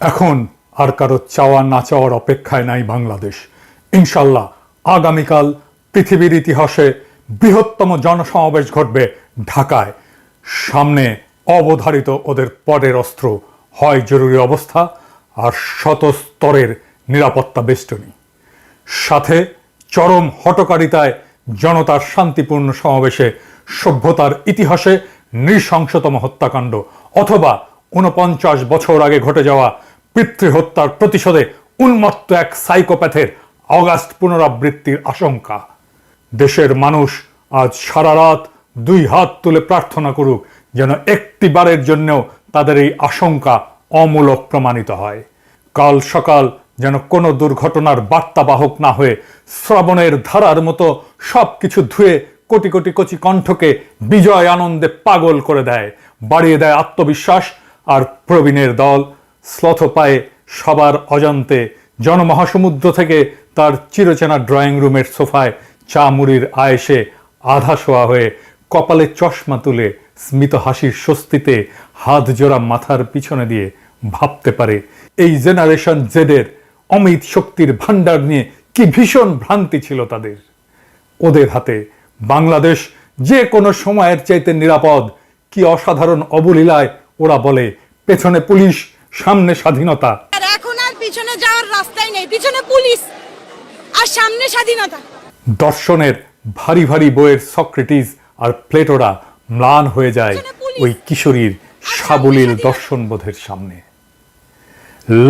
এখন আর কারো চাওয়া না চাওয়ার অপেক্ষায় নাই বাংলাদেশ। ইনশাল্লাহ আগামীকাল পৃথিবীর ইতিহাসে বৃহত্তম জনসমাবেশ ঘটবে ঢাকায়। সামনে অবধারিত ওদের পরের অস্ত্র, হয় জরুরি অবস্থা আর শত স্তরের নিরাপত্তা বেষ্টনী, সাথে চরম হঠকারিতায় জনতার শান্তিপূর্ণ সমাবেশে সভ্যতার ইতিহাসে নৃশংসতম হত্যাকাণ্ড, অথবা ৪৯ বছর আগে ঘটে যাওয়া পিতৃহত্যার প্রতিশোধে উন্মত্ত এক সাইকোপ্যাথের অগাস্ট পুনরাবৃত্তির আশঙ্কা। দেশের মানুষ আজ সারা রাত 2 হাত তুলে প্রার্থনা করুক যেন একটি বারের জন্যও তাদের এই আশঙ্কা অমূলক প্রমাণিত হয়। কাল সকাল যেন কোনো দুর্ঘটনার বার্তাবাহক না হয়ে শ্রাবণের ধারার মতো সব কিছু ধুয়ে কোটি কোটি কচি কণ্ঠকে বিজয় আনন্দে পাগল করে দেয়, বাড়িয়ে দেয় আত্মবিশ্বাস। আর প্রবীণের দল শ্লথ পায়ে সবার অজান্তে জনমহাসমুদ্র থেকে তার চিরচেনা ড্রয়িং রুমের সোফায় চা মুড়ির আয়েসে আধা শোয়া হয়ে কপালে চশমা তুলে স্মিত হাসির স্বস্তিতে হাত জোড়া মাথার পিছনে দিয়ে ভাবতে পারে এই জেনারেশন জেডের অমিত শক্তির ভান্ডার নিয়ে কি ভীষণ ভ্রান্তি ছিল তাদের। ওদের হাতে বাংলাদেশ যে কোনো সময়ের চাইতে নিরাপদ। কি অসাধারণ অবলীলায় ওরা বলে পেছনে পুলিশ, সামনে স্বাধীনতা। এখন আর পিছনে যাওয়ার রাস্তাই নেই, পিছনে পুলিশ আর সামনে স্বাধীনতা। দর্শনের ভারী ভারী বইয়ের সক্রেটিস আর প্লেটোরা ম্লান হয়ে যায় ওই কিশোরীর সাবলীল দর্শনবোধের সামনে।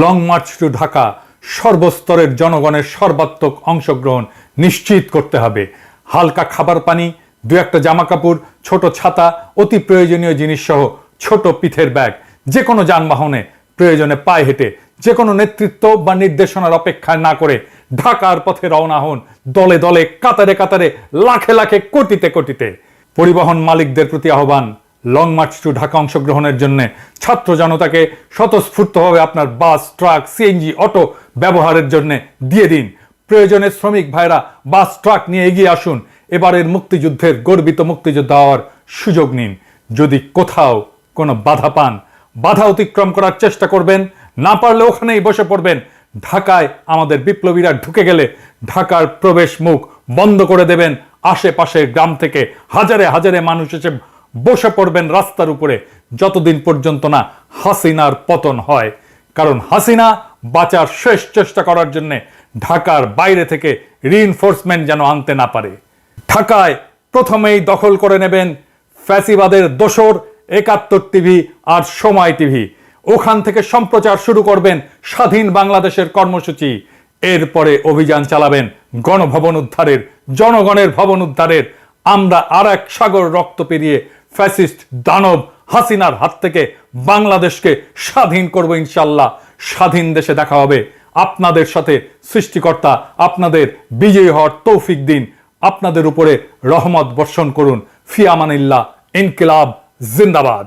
লং মার্চ টু ঢাকা সর্বস্তরের জনগণের সর্বাত্মক অংশগ্রহণ নিশ্চিত করতে হবে। হালকা খাবার পানি, 2-1টা জামা কাপড়, ছোট ছাতা, অতি প্রয়োজনীয় জিনিস সহ ছোট পিঠের ব্যাগ, যে কোনো যানবাহনে প্রয়োজনে পায়ে হেঁটে, যে কোনো নেতৃত্ব বা নির্দেশনার অপেক্ষায় না করে ঢাকার পথে রওনা হন দলে দলে, কাতারে কাতারে, লাখে লাখে, কোটিতে কোটিতে। পরিবহন মালিকদের প্রতি আহ্বান, লং মার্চ টু ঢাকা অংশগ্রহণের জন্য ছাত্র জনতাকে স্বতঃস্ফূর্তভাবে আপনার বাস, ট্রাক, সিএনজি, অটো ব্যবহারের জন্য দিয়ে দিন। প্রয়োজনে শ্রমিক ভাইরা বাস, ট্রাক নিয়ে এগিয়ে আসুন। এবারের মুক্তিযুদ্ধের গর্বিত মুক্তিযোদ্ধা হওয়ার সুযোগ নিন। যদি কোথাও কোনো বাধা পান, বাধা অতিক্রম করার চেষ্টা করবেন, না পারলে ওখানেই বসে পড়বেন। ঢাকায় আমাদের বিপ্লবীরা ঢুকে গেলে ঢাকার প্রবেশ মুখ বন্ধ করে দেবেন। আশেপাশের গ্রাম থেকে হাজারে হাজারে মানুষ এসে বসে পড়বেন রাস্তার উপরে, যতদিন পর্যন্ত না হাসিনার পতন হয়। কারণ হাসিনা বাঁচার শেষ চেষ্টা করার জন্য ঢাকার বাইরে থেকে রিইনফোর্সমেন্ট যেন আনতে না পারে। ঢাকায় প্রথমেই দখল করে নেবেন ফ্যাসিবাদের দোসর ৭১ টিভি আর সময় টিভি। ওখান থেকে সম্প্রচার শুরু করবেন স্বাধীন বাংলাদেশের কর্মসূচি। এরপরে অভিযান চালাবেন গণভবন উদ্ধারের, জনগণের ভবন উদ্ধারের। আমরা আর এক সাগর রক্ত পেরিয়ে ফ্যাসিস্ট দানব হাসিনার হাত থেকে বাংলাদেশকে স্বাধীন করব ইনশাল্লাহ। স্বাধীন দেশে দেখা হবে। আপনাদের সাথে সৃষ্টিকর্তা আপনাদের বিজয়ী হওয়ার তৌফিক দিন, আপনাদের উপরে রহমত বর্ষণ করুন। ফি আমানিল্লাহ। ইনকিলাব জিন্দাবাদ।